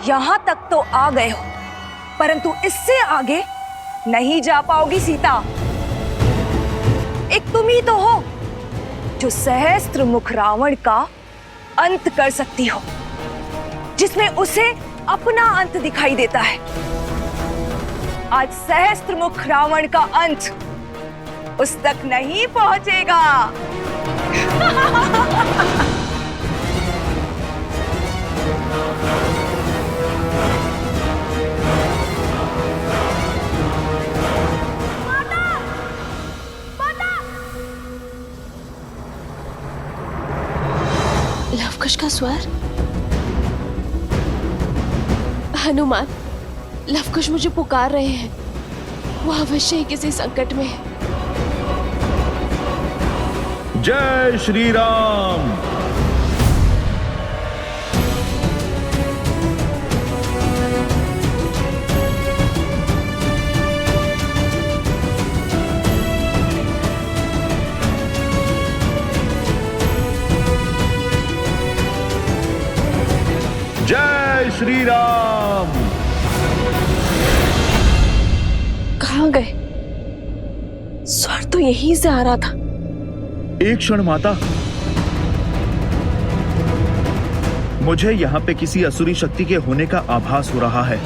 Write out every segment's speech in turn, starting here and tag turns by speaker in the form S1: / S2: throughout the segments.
S1: यहां तक तो आ गए हो, परंतु इससे आगे नहीं जा पाओगी सीता। एक तुम ही तो हो जो सहस्त्र मुख रावण का अंत कर सकती हो, जिसमें उसे अपना अंत दिखाई देता है। आज सहस्त्र मुख रावण का अंत उस तक नहीं पहुंचेगा।
S2: लवकुश का स्वर। हनुमान, लवकुश मुझे पुकार रहे हैं। वो अवश्य ही किसी संकट में है।
S3: जय श्री राम। जय श्री राम।
S2: कहाँ गए? स्वर तो यहीं से आ रहा था।
S3: एक क्षण माता, मुझे यहाँ पे किसी असुरी शक्ति के होने का आभास हो रहा है।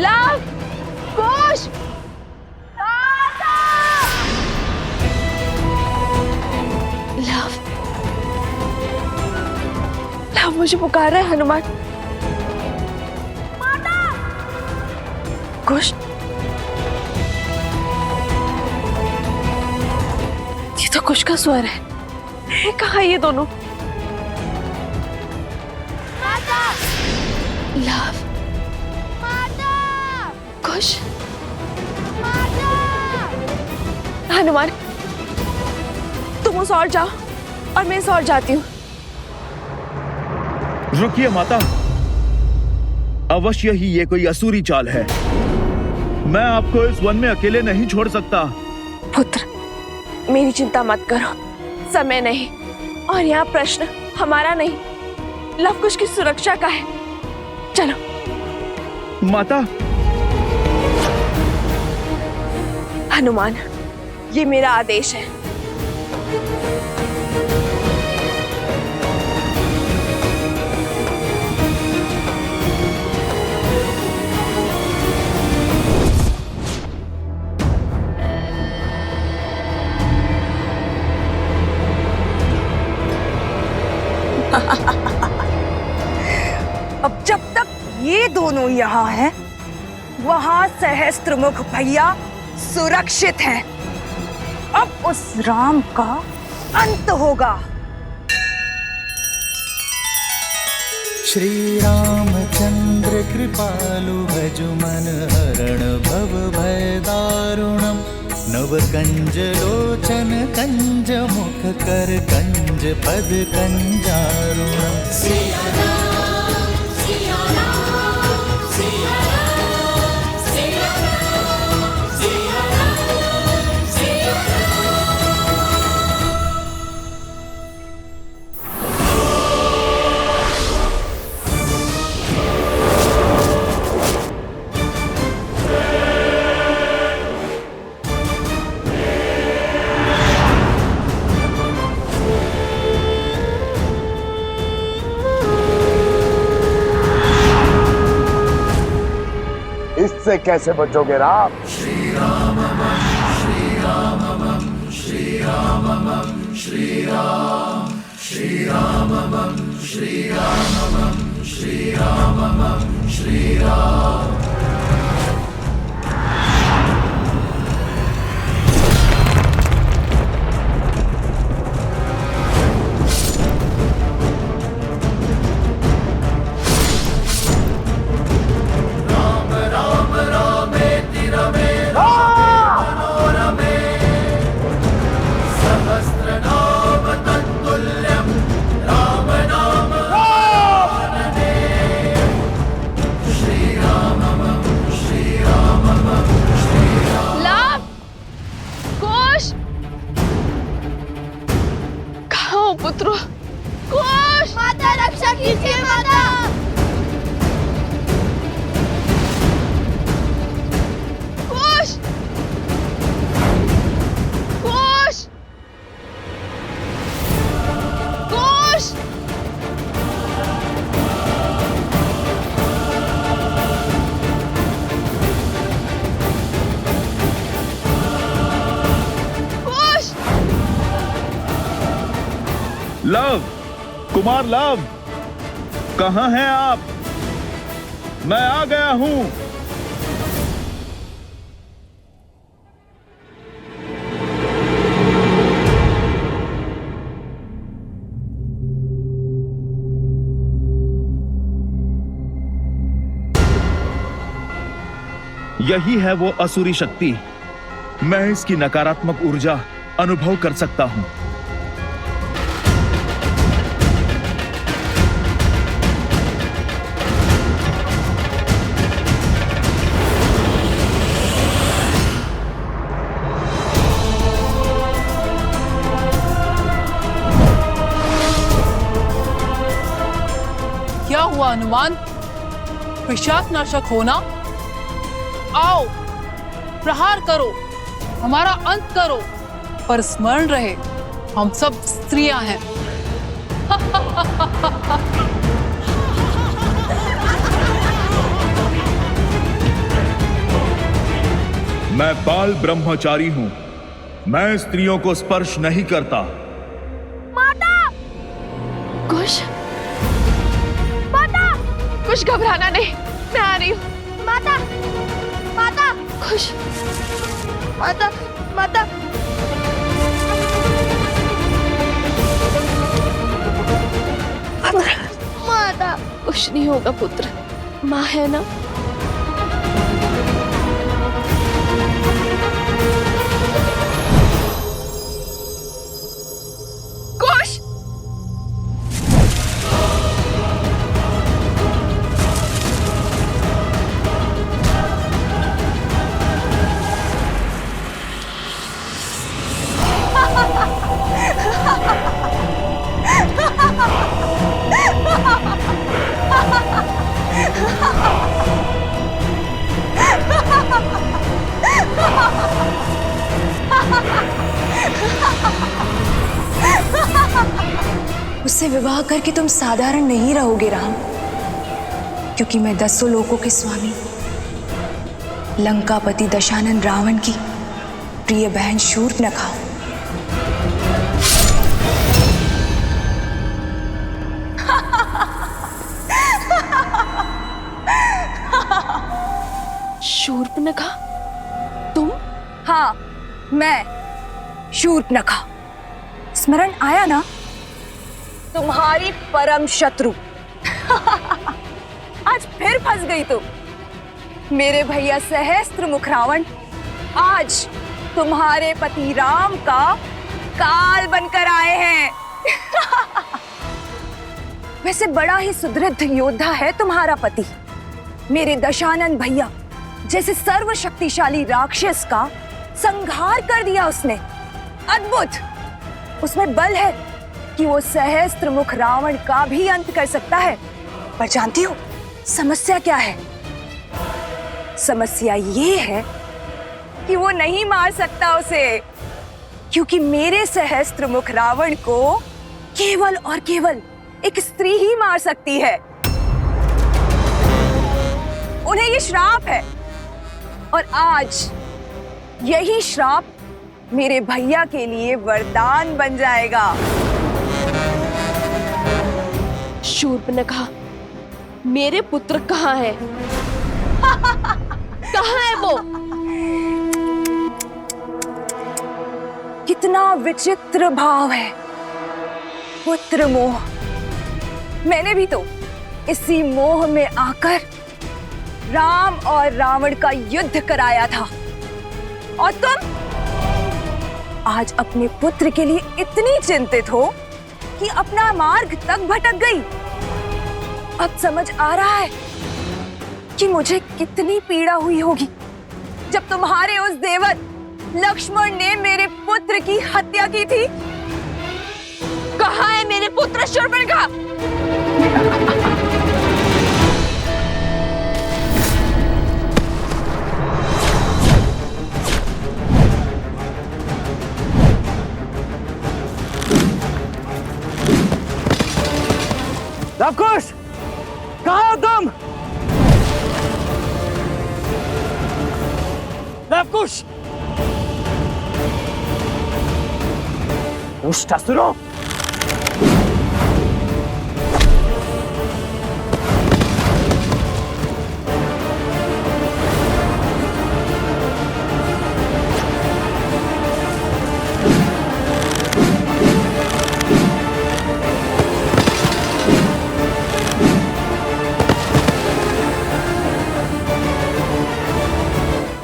S2: लवकुश! लव मुझे पुकार रहा है। हनुमान, कुश, ये तो कुश का स्वर है। कहाँ ये दोनों? लव, कुश, हनुमान, तुम उस ओर जाओ और मैं इस ओर जाती हूँ।
S3: रुकिए माता, अवश्य ही ये कोई असुरी चाल है। मैं आपको इस वन में अकेले नहीं छोड़ सकता।
S2: पुत्र, मेरी चिंता मत करो, समय नहीं और यहाँ प्रश्न हमारा नहीं, लवकुश की सुरक्षा का है। चलो।
S3: माता।
S2: हनुमान, ये मेरा आदेश है।
S1: अब जब तक ये दोनों यहाँ हैं, वहां सहस्त्रमुख भैया सुरक्षित हैं। अब उस राम का अंत होगा।
S4: श्री रामचंद्र कृपालु भजु मन हरण भव भय दारुणम नव कंज लोचन कंज मुख कर कंज पद कंजारुणम।
S5: इससे कैसे बचोगे राम?
S4: श्री राम श्री राम श्री राम श्री राम श्री राम श्री राम श्री राम श्री राम।
S3: लव, कुमार लव, कहाँ हैं आप? मैं आ गया हूं। यही है वो असुरी शक्ति। मैं इसकी नकारात्मक ऊर्जा अनुभव कर सकता हूं।
S6: क्या हुआ हनुमान? पिशाच नाशक होना, आओ प्रहार करो, हमारा अंत करो, पर स्मरण रहे हम सब स्त्रियां हैं।
S3: मैं बाल ब्रह्मचारी हूं। मैं स्त्रियों को स्पर्श नहीं करता।
S2: कुश, माता, कुछ घबराना नहीं, मैं आ रही हूँ। माता, माता, खुश, माता, माता। माता, कुछ नहीं होगा पुत्र, माँ है ना। कुश,
S1: उससे विवाह करके तुम साधारण नहीं रहोगे राम, क्योंकि मैं 10 लोकों के स्वामी लंकापति दशानन रावण की प्रिय बहन शूर्पणखा हूं।
S2: शूर्पणखा, तुम?
S1: हाँ, मैं शूर्पणखा। स्मरण आया ना? तुम्हारी परम शत्रु। आज फिर फंस गई तुम। मेरे भैया सहस्त्रमुख रावण आज तुम्हारे पति राम का काल बनकर आए हैं। वैसे बड़ा ही सुदृढ़ योद्धा है तुम्हारा पति। मेरे दशानन भैया जैसे सर्वशक्तिशाली राक्षस का संहार कर दिया उसने। अद्भुत। उसमें बल है कि वो सहस्त्रमुख रावण का भी अंत कर सकता है। पर जानती हो समस्या क्या है? समस्या ये है कि वो नहीं मार सकता उसे, क्योंकि मेरे सहस्त्रमुख रावण को केवल और केवल एक स्त्री ही मार सकती है। उन्हें ये श्राप है, और आज यही श्राप मेरे भैया के लिए वरदान बन जाएगा।
S2: शूर्पणखा, मेरे पुत्र कहाँ है? कहाँ है वो?
S1: कितना विचित्र भाव है, पुत्र मोह। मैंने भी तो इसी मोह में आकर राम और रावण का युद्ध कराया था, और तुम आज अपने पुत्र के लिए इतनी चिंतित हो कि अपना मार्ग तक भटक गई। अब समझ आ रहा है कि मुझे कितनी पीड़ा हुई होगी जब तुम्हारे उस देवर लक्ष्मण ने मेरे पुत्र की हत्या की थी।
S2: कहाँ है मेरे पुत्र शूर्पणखा?
S5: लवकुश, कहाँ हो तुम? लवकुश, दुष्ट असुरों,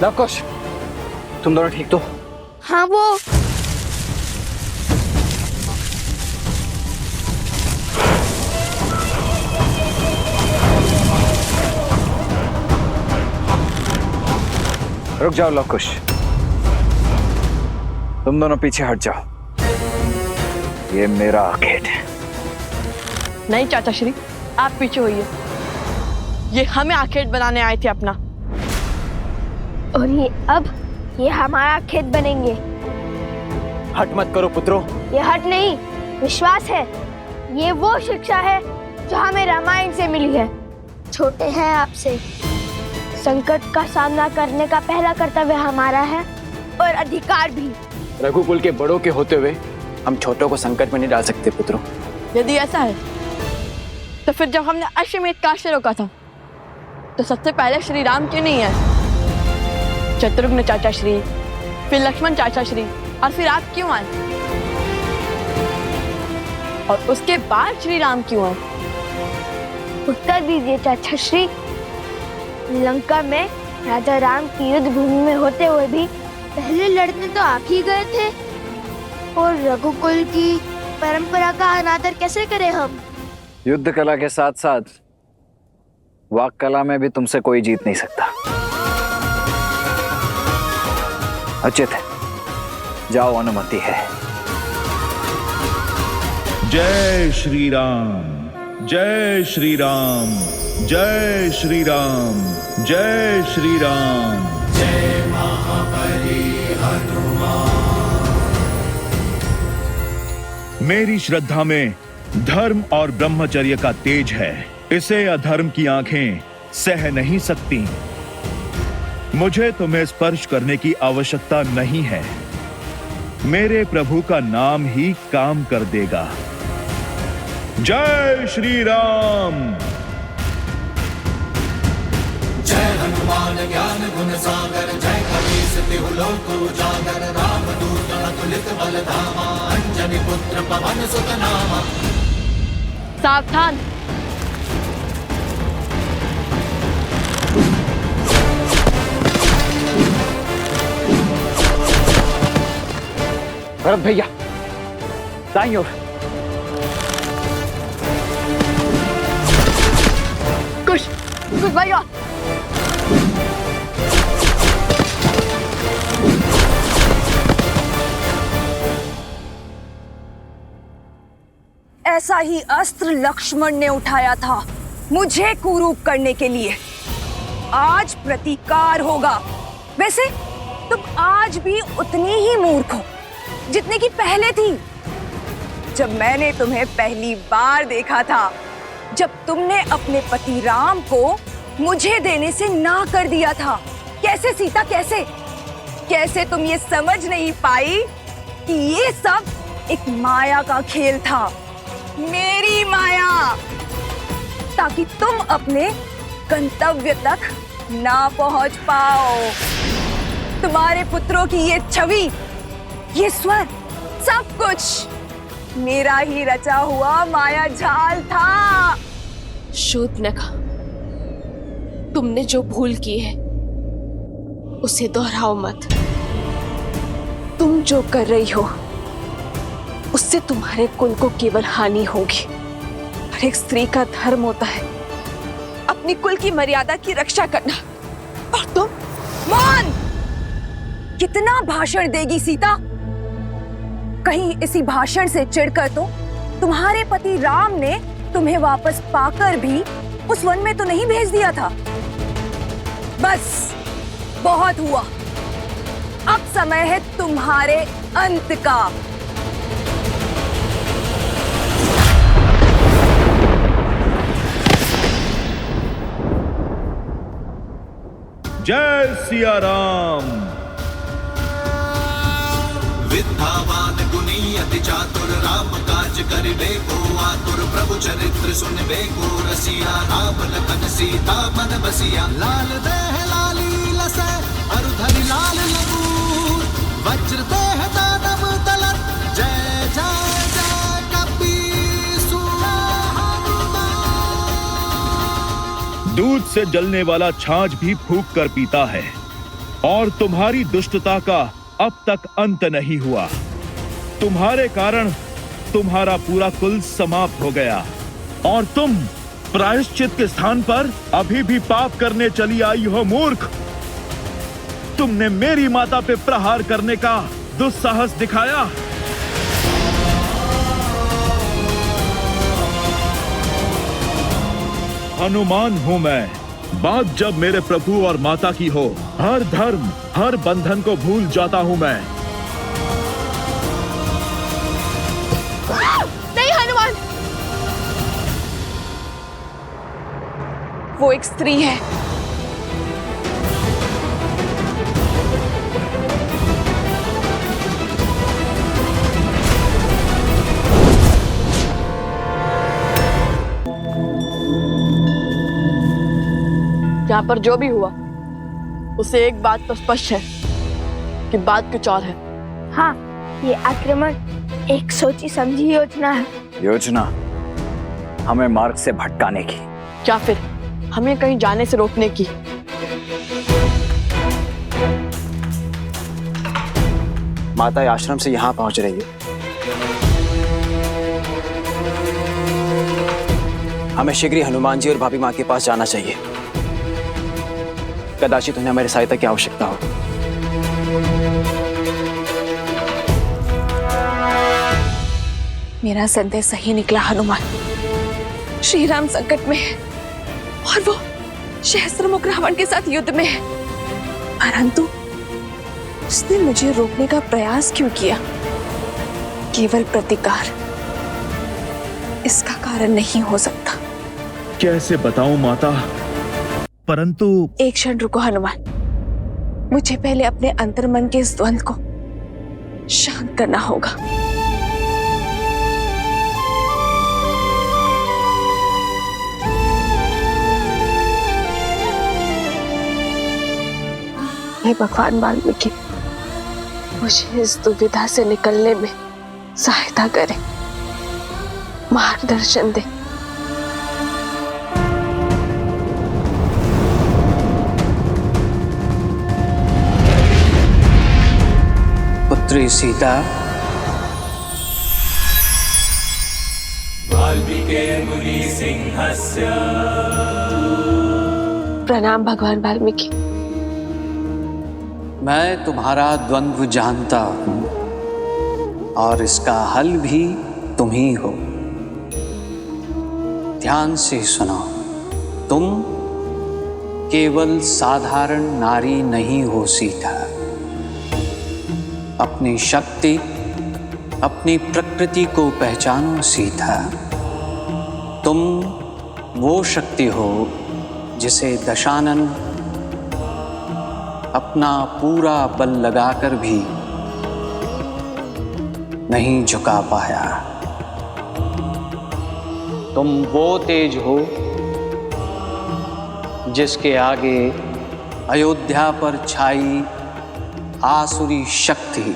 S5: लवकुश, तुम दोनों ठीक तो?
S2: हाँ वो
S5: रुक जाओ लवकुश, तुम दोनों पीछे हट जाओ। ये मेरा आखेट है।
S2: नहीं चाचा श्री, आप पीछे होइए। ये हमें आखेट बनाने आए थे अपना।
S7: और ये हमारा खेत बनेंगे।
S5: हट मत करो पुत्रों।
S7: ये हट नहीं, विश्वास है। ये वो शिक्षा है जो हमें रामायण से मिली है। छोटे हैं आपसे, संकट का सामना करने का पहला कर्तव्य हमारा है और अधिकार भी।
S5: रघुकुल के बड़ों के होते हुए हम छोटों को संकट में नहीं डाल सकते पुत्रों।
S2: यदि ऐसा है तो फिर जब हमने अश्वमेध काट से रोका था तो सबसे पहले श्री राम क्यों नहीं है? शत्रुघ्न चाचा श्री, फिर लक्ष्मण चाचा श्री, और फिर आप क्यों आए? और उसके बाद श्री राम क्यों आए?
S7: उत्तर दीजिए चाचा श्री। लंका में राजा राम की युद्ध भूमि में होते हुए भी पहले लड़ने तो आप ही गए थे। और रघुकुल की परंपरा का अनादर कैसे करें हम?
S5: युद्ध कला के साथ साथ वाक कला में भी तुमसे कोई जीत नहीं सकता। उचित है, जाओ, अनुमति है।
S3: जय श्री राम, जय श्री राम, जय श्री राम, जय श्री राम।
S4: जय महाबली हनुमान।
S3: मेरी श्रद्धा में धर्म और ब्रह्मचर्य का तेज है। इसे अधर्म की आंखें सह नहीं सकती। मुझे तुम्हें स्पर्श करने की आवश्यकता नहीं है। मेरे प्रभु का नाम ही काम कर देगा। जय श्री राम।
S4: जय हनुमान ज्ञान गुण सागर, जय कपीस तिहु लोक उजागर, रामदूत अतुलित बल धामा, अंजनी पुत्र पवन सुत नामा।
S2: सावधान!
S5: भरत भैया, दाईं ओर।
S2: कुश भैया,
S1: ऐसा ही अस्त्र लक्ष्मण ने उठाया था मुझे कुरूप करने के लिए। आज प्रतिकार होगा। वैसे तुम आज भी उतनी ही मूर्ख हो जितने की पहले थी। जब मैंने तुम्हें पहली बार देखा था, जब तुमने अपने पति राम को मुझे देने से ना कर दिया था। कैसे सीता, कैसे तुम ये समझ नहीं पाई कि ये सब एक माया का खेल था, मेरी माया, ताकि तुम अपने गंतव्य तक ना पहुंच पाओ। तुम्हारे पुत्रों की ये छवि, ये स्वर, सब कुछ मेरा ही रचा हुआ माया जाल था।
S2: शूर्पणखा, तुमने जो भूल की है उसे दोहराओ मत। तुम जो कर रही हो उससे तुम्हारे कुल को केवल हानि होगी। हर एक स्त्री का धर्म होता है अपनी कुल की मर्यादा की रक्षा करना। और तुम
S1: मौन! कितना भाषण देगी सीता? कहीं इसी भाषण से चिढ़कर तो तुम्हारे पति राम ने तुम्हें वापस पाकर भी उस वन में तो नहीं भेज दिया था। बस बहुत हुआ। अब समय है तुम्हारे अंत का।
S3: जय सिया राम।
S4: विद्यावान गुणी अति चातुर, राम काज करिबे को आतुर, प्रभु चरित्र सुनबे को रसिया, राम लखन सीता मन बसिया। लाल देह लाली लसै अरुधरि लाल लगूर, वज्र देह दानव तलत, जय जय जय कपीसु हनुमान।
S3: दूध से जलने वाला छाछ भी फूंक कर पीता है और तुम्हारी दुष्टता का अब तक अंत नहीं हुआ। तुम्हारे कारण तुम्हारा पूरा कुल समाप्त हो गया और तुम प्रायश्चित के स्थान पर अभी भी पाप करने चली आई हो मूर्ख। तुमने मेरी माता पे प्रहार करने का दुस्साहस दिखाया। हनुमान हूं मैं। बात जब मेरे प्रभु और माता की हो, हर धर्म हर बंधन को भूल जाता हूं मैं।
S2: नहीं हनुमान, वो एक स्त्री है।
S8: यहाँ पर जो भी हुआ उसे एक बात तो स्पष्ट है कि बात कुछ और है।
S7: हाँ, ये आक्रमण एक सोची समझी योजना है।
S5: योजना हमें मार्ग से भटकाने की,
S8: क्या फिर हमें कहीं जाने से रोकने की?
S9: माता आश्रम से यहाँ पहुंच रही है। हमें शीघ्र ही हनुमान जी और भाभी माँ के पास जाना चाहिए। कदाचित उन्हें हमारी सहायता की आवश्यकता हो।
S2: मेरा संदेश सही निकला हनुमान। श्री राम संकट में है और वो सहस्त्रमुख रावण के साथ युद्ध में है, परंतु उसने मुझे रोकने का प्रयास क्यों किया? केवल प्रतिकार इसका कारण नहीं हो सकता।
S3: कैसे बताऊं माता, परंतु
S2: एक क्षण रुको हनुमान, मुझे पहले अपने अंतर्मन के इस द्वंद्व को शांत करना होगा। हे भगवान वाल्मीकि, मुझे इस दुविधा से निकलने में सहायता करें, मार्गदर्शन दे।
S9: पुत्री सीता,
S2: प्रणाम भगवान वाल्मीकि।
S9: मैं तुम्हारा द्वंद्व जानता हूं और इसका हल भी तुम ही हो। ध्यान से सुनो, तुम केवल साधारण नारी नहीं हो सीता। अपनी शक्ति, अपनी प्रकृति को पहचानो सीता। तुम वो शक्ति हो जिसे दशानन अपना पूरा बल लगाकर भी नहीं झुका पाया। तुम वो तेज हो जिसके आगे अयोध्या पर छाई आसुरी शक्ति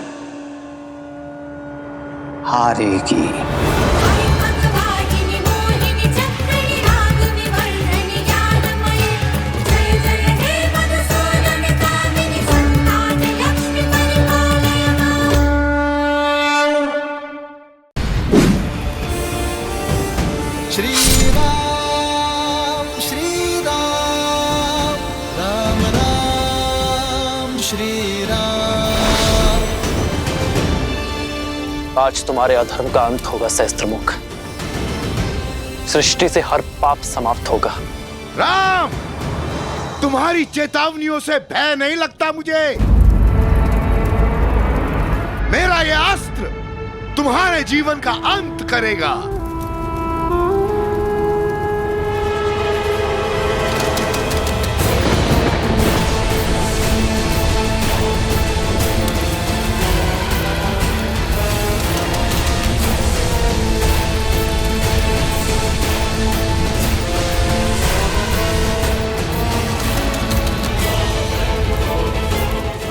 S9: हारेगी।
S4: श्री राम राम राम श्री राम।
S9: आज तुम्हारे अधर्म का अंत होगा सहस्त्रमुख। सृष्टि से हर पाप समाप्त होगा।
S10: राम, तुम्हारी चेतावनियों से भय नहीं लगता मुझे। मेरा यह अस्त्र तुम्हारे जीवन का अंत करेगा।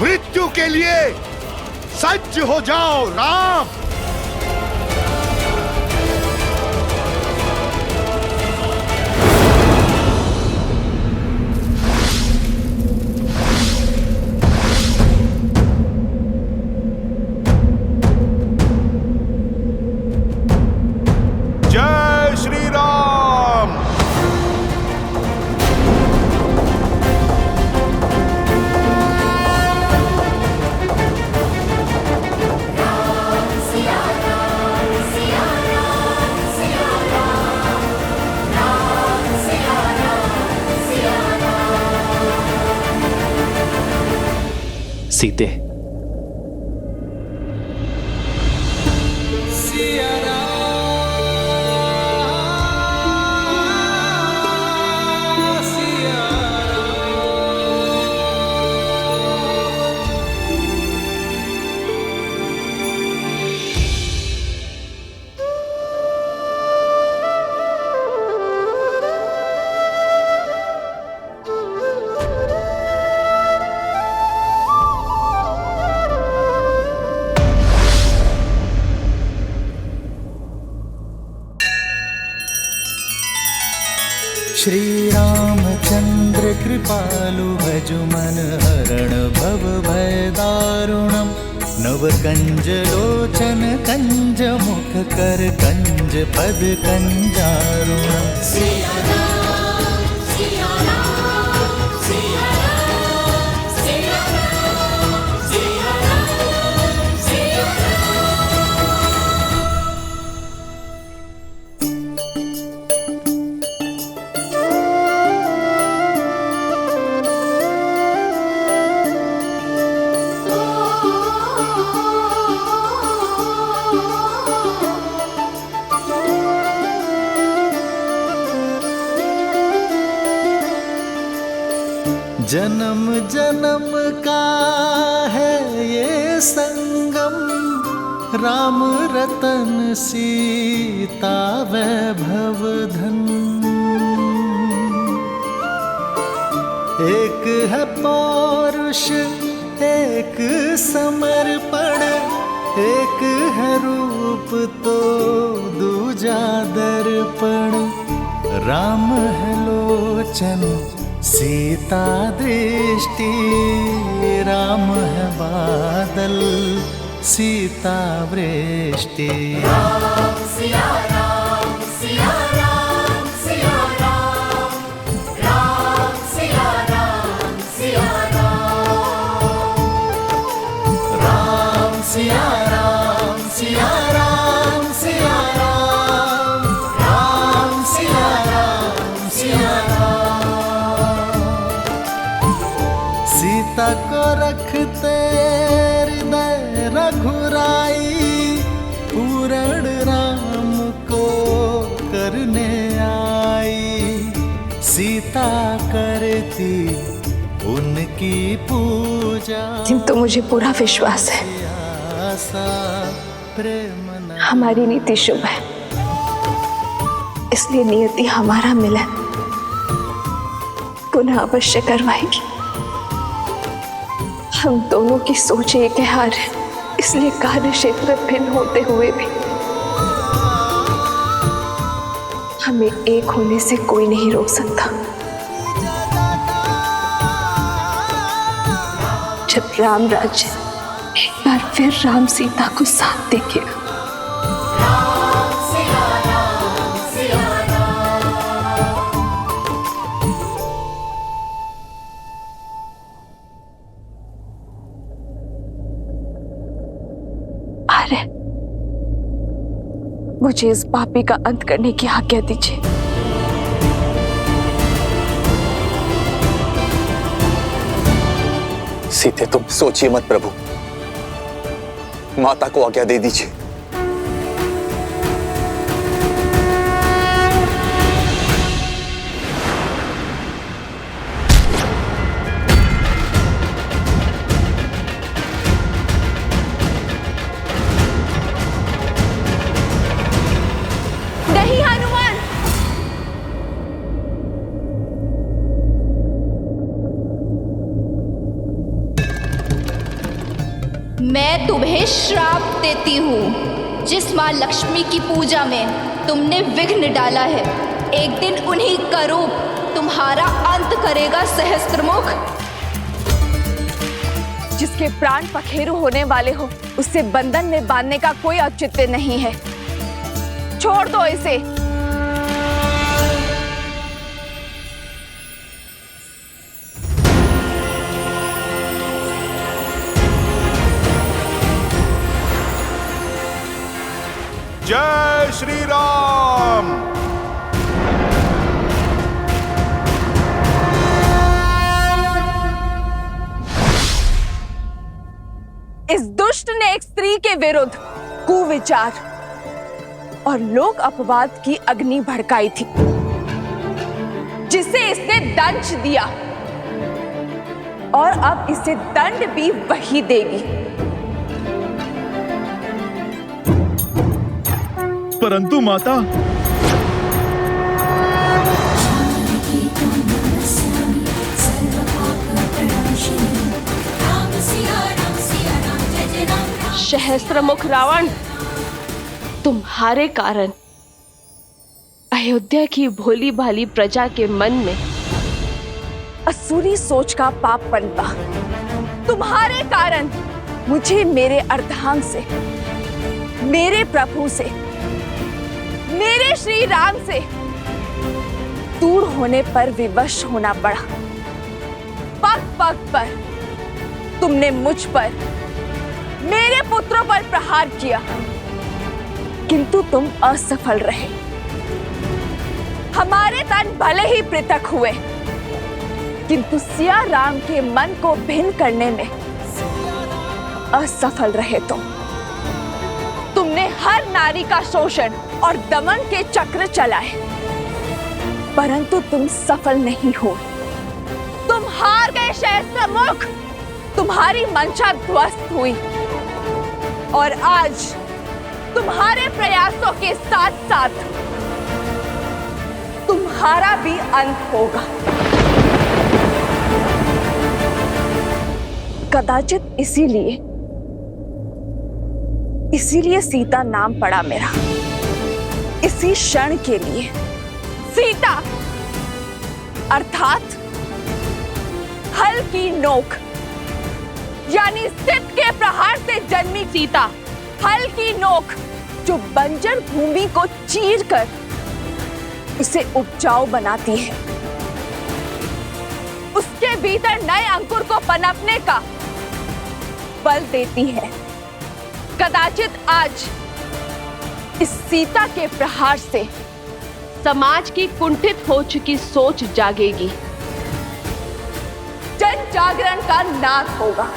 S10: मृत्यु के लिए सज्ज हो जाओ राम।
S9: सीते,
S4: श्री रामचंद्र कृपालु भजु मन हरण भव भय दारुणम नव कंज लोचन कंज मुख कर कंज पद कंजारुणम। जन्म जन्म का है ये संगम राम रतन सीता वैभव धन। एक है पौरुष एक समर्पण एक है रूप तो दूजा दर्पण। राम है लोचन सीता दृष्टि राम है बादल सीता वृष्टि। राम सिया राम सिया राम सिया राम राम सिया राम सिया राम राम सिया राम सिया राम सिया राम राम सिया राम सिया राम। सीता को रखते हृदय रघुराई पूरण राम को करने आई। सीता करती उनकी पूजा।
S1: किंतु मुझे पूरा विश्वास है हमारी नीति शुभ है, इसलिए नियति हमारा मिलन पुनः अवश्य करवाएगी। हम दोनों की सोच एक है हार है, इसलिए कार्य क्षेत्र भिन्न होते हुए भी हमें एक होने से कोई नहीं रोक सकता। जब राम राज्य एक बार फिर राम सीता को साथ देखेगा। मुझे इस पापी का अंत करने की आज्ञा दीजिए।
S11: सीते तुम सोचिए मत प्रभु, माता को आज्ञा दे दीजिए।
S12: मैं तुम्हें श्राप देती हूँ। जिस माँ लक्ष्मी की पूजा में तुमने विघ्न डाला है, एक दिन उन्हीं का रूप तुम्हारा अंत करेगा सहस्त्रमुख।
S1: जिसके प्राण पखेरु होने वाले हो, उसे बंधन में बांधने का कोई औचित्य नहीं है। छोड़ दो इसे।
S10: जय श्री राम।
S1: दुष्ट ने एक स्त्री के विरुद्ध कुविचार और लोक अपवाद की अग्नि भड़काई थी, जिसे इसने दंश दिया और अब इसे दंड भी वही देगी।
S3: परंतु माता,
S2: सहस्त्रमुख रावण, तुम्हारे कारण अयोध्या की भोली भाली प्रजा के मन में
S1: असुरी सोच का पाप पनपा। तुम्हारे कारण मुझे मेरे अर्धांग से, मेरे प्रभु से, मेरे श्री राम से दूर होने पर विवश होना पड़ा। पग पग पर तुमने मुझ पर, मेरे पुत्रों पर प्रहार किया, किंतु तुम असफल रहे। हमारे तन भले ही पृथक हुए, किंतु सिया राम के मन को भिन्न करने में असफल रहे तुमने हर नारी का शोषण और दमन के चक्र चलाए, परंतु तुम सफल नहीं हो। तुम हार गए सहस्त्रमुख, तुम्हारी मंशा ध्वस्त हुई और आज तुम्हारे प्रयासों के साथ साथ तुम्हारा भी अंत होगा। कदाचित इसीलिए सीता नाम पड़ा मेरा, इसी क्षण के लिए। सीता अर्थात हल की नोक, यानी सिद्ध के प्रहार से जन्मी सीता, हल की नोक जो बंजर भूमि को चीरकर इसे उपजाऊ बनाती है, उसके भीतर नए अंकुर को पनपने का बल देती है। कदाचित आज इस सीता के प्रहार से
S2: समाज की कुंठित हो चुकी सोच जागेगी,
S1: जन जागरण का नाश होगा।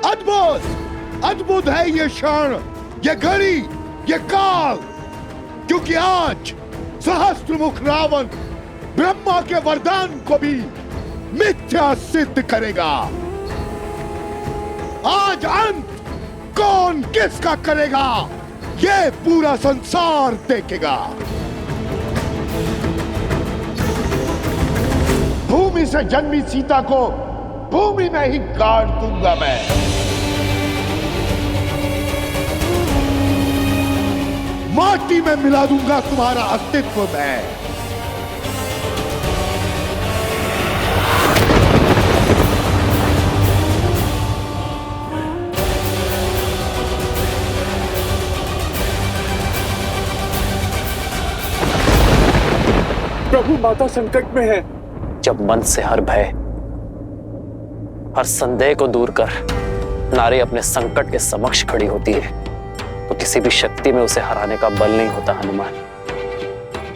S10: अद्भुत अद्भुत है ये क्षण, ये घड़ी, ये काल, क्योंकि आज सहस्त्रमुख रावण ब्रह्मा के वरदान को भी मिथ्या सिद्ध करेगा। आज अंत कौन किसका करेगा, ये पूरा संसार देखेगा। भूमि से जन्मी सीता को भूमि में ही गाड़ दूंगा मैं। माटी में मिला दूंगा तुम्हारा अस्तित्व मैं।
S11: प्रभु, माता संकट में है। जब मन से हर भय, हर संदेह को दूर कर नारी अपने संकट के समक्ष खड़ी होती है, तो किसी भी शक्ति में उसे हराने का बल नहीं होता। हनुमान,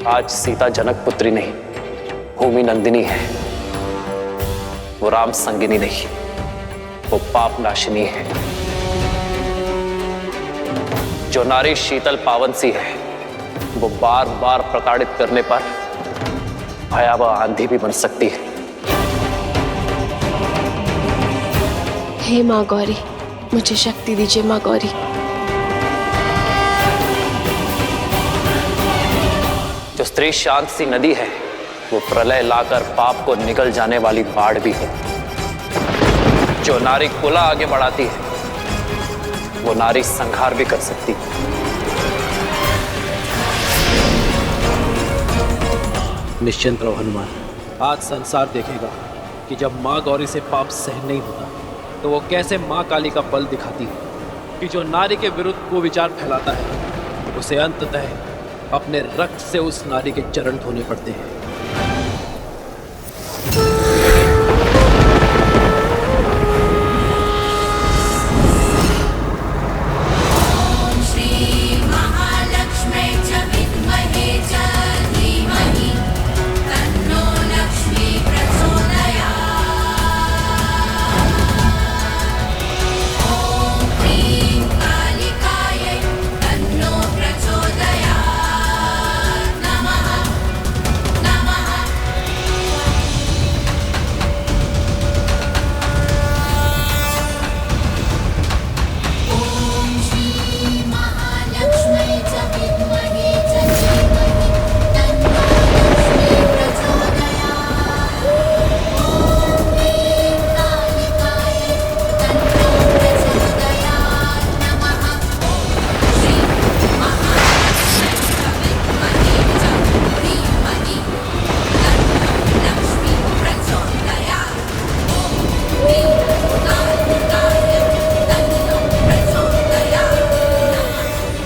S11: आज सीता जनक पुत्री नहीं, भूमि नंदिनी है। वो राम संगिनी नहीं, वो पाप नाशिनी है। जो नारी शीतल पावन सी है, वो बार बार प्रताड़ित करने पर भयावह आंधी भी बन सकती है।
S2: हे माँ गौरी, मुझे शक्ति दीजिए माँ गौरी।
S11: जो स्त्री शांत सी नदी है, वो प्रलय लाकर पाप को निगल जाने वाली बाढ़ भी है। जो नारी कुला आगे बढ़ाती है, वो नारी संहार भी कर सकती है।
S13: निश्चिंत रहो हनुमान, आज संसार देखेगा कि जब माँ गौरी से पाप सहन नहीं होता तो वो कैसे माँ काली का बल दिखाती है कि जो नारी के विरुद्ध को विचार फैलाता है, उसे अंततः अपने रक्त से उस नारी के चरण धोने पड़ते हैं।
S4: श्री महालक्ष्मी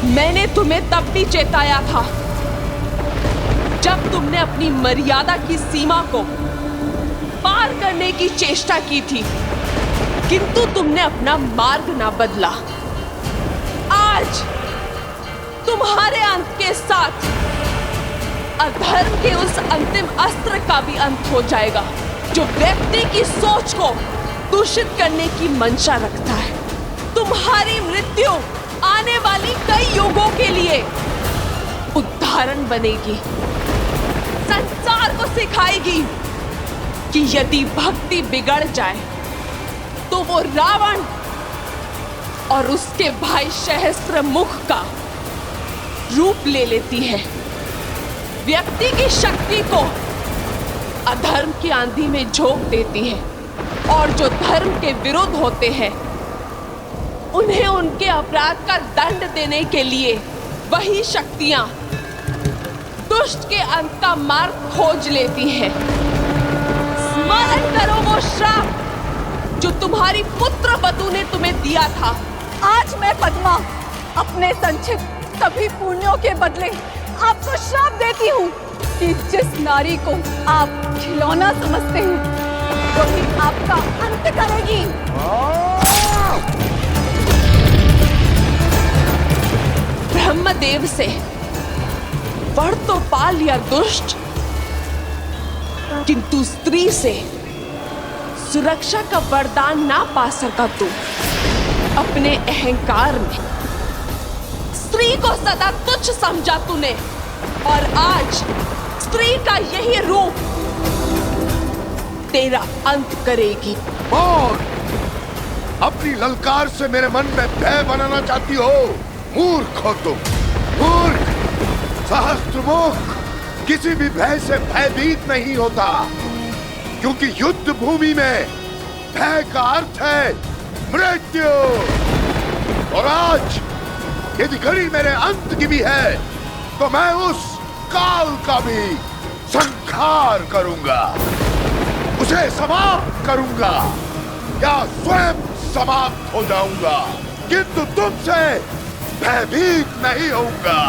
S2: मैंने तुम्हें तब भी चेताया था जब तुमने अपनी मर्यादा की सीमा को पार करने की चेष्टा की थी, किंतु तुमने अपना मार्ग ना बदला। आज तुम्हारे अंत के साथ अधर्म के उस अंतिम अस्त्र का भी अंत हो जाएगा जो व्यक्ति की सोच को दूषित करने की मंशा रखता है। तुम्हारी मृत्यु आने वाली कई युगों के लिए उदाहरण बनेगी, संसार को सिखाएगी कि यदि भक्ति बिगड़ जाए तो वो रावण और उसके भाई सहस्त्रमुख का रूप ले लेती है। व्यक्ति की शक्ति को अधर्म की आंधी में झोंक देती है और जो धर्म के विरुद्ध होते हैं उन्हें उनके अपराध का दंड देने के लिए वही शक्तियां दुष्ट के अंत का मार्ग खोज लेती हैं। स्मरण करो वो श्राप जो तुम्हारी पुत्र वधु ने तुम्हें दिया था।
S1: आज मैं पद्मा अपने संचित सभी पुण्यों के बदले आपको श्राप देती हूँ कि जिस नारी को आप खिलौना समझते हैं वही आपका अंत करेगी।
S2: ब्रह्मदेव से वर तो पा लिया दुष्ट, किंतु स्त्री से सुरक्षा का वरदान ना पा सका तू। अपने अहंकार में स्त्री को सदा तुच्छ समझा तूने और आज स्त्री का यही रूप तेरा अंत करेगी।
S10: कौन अपनी ललकार से मेरे मन में भय बनाना चाहती हो? मूर्ख हो तुम, मूर्ख। सहस्त्रमुख किसी भी भय से भयभीत नहीं होता, क्योंकि युद्ध भूमि में भय का अर्थ है मृत्यु। और आज यदि घड़ी मेरे अंत की भी है तो मैं उस काल का भी संहार करूंगा, उसे समाप्त करूंगा या स्वयं समाप्त हो जाऊंगा, किंतु तुमसे भयभीत नहीं होऊंगा।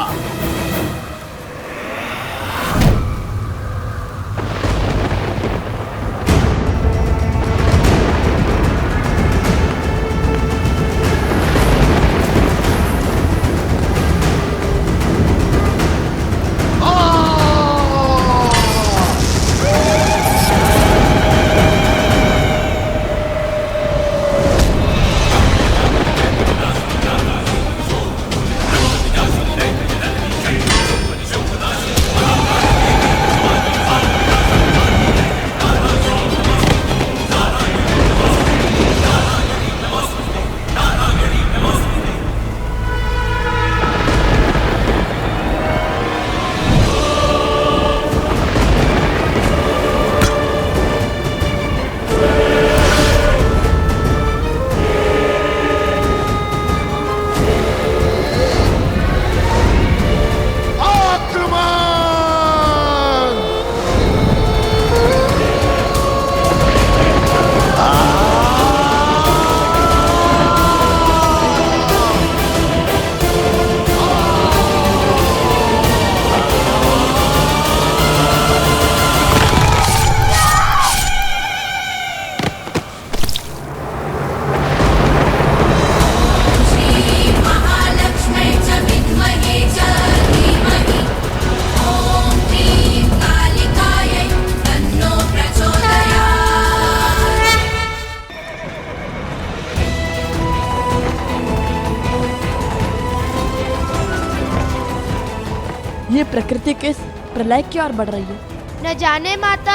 S8: ये प्रकृति के प्रलय की ओर बढ़ रही है।
S7: न जाने माता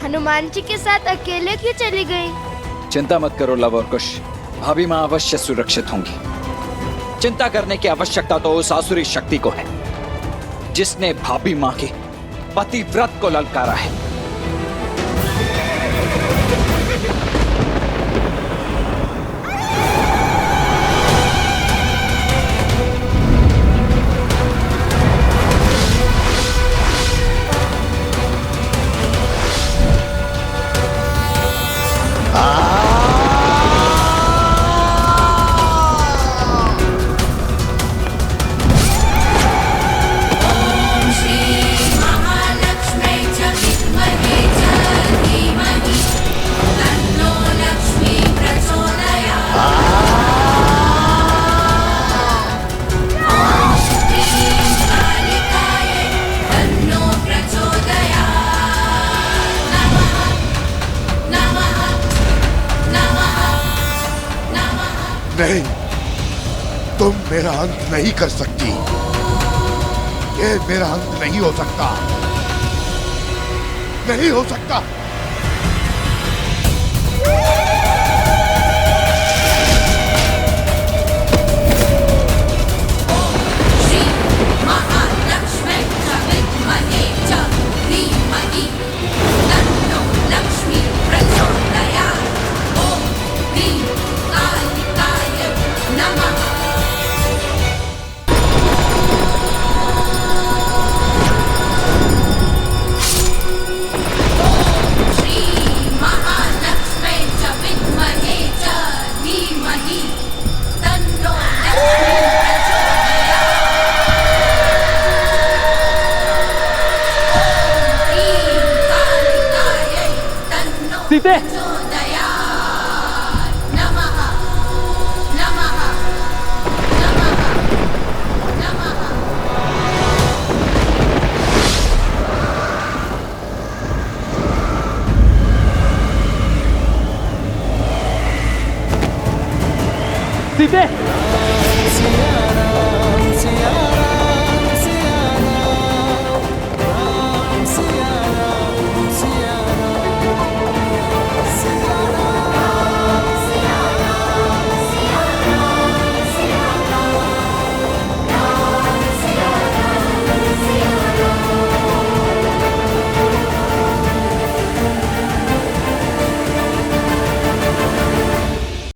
S7: हनुमान जी के साथ अकेले क्यों चली गई?
S5: चिंता मत करो लव और कुश, भाभी माँ अवश्य सुरक्षित होंगी। चिंता करने की आवश्यकता तो उस आसुरी शक्ति को है जिसने भाभी माँ के पतिव्रत को ललकारा है।
S10: मेरा अंत नहीं कर सकती। ये मेरा अंत नहीं हो सकता, नहीं हो सकता।
S13: सीते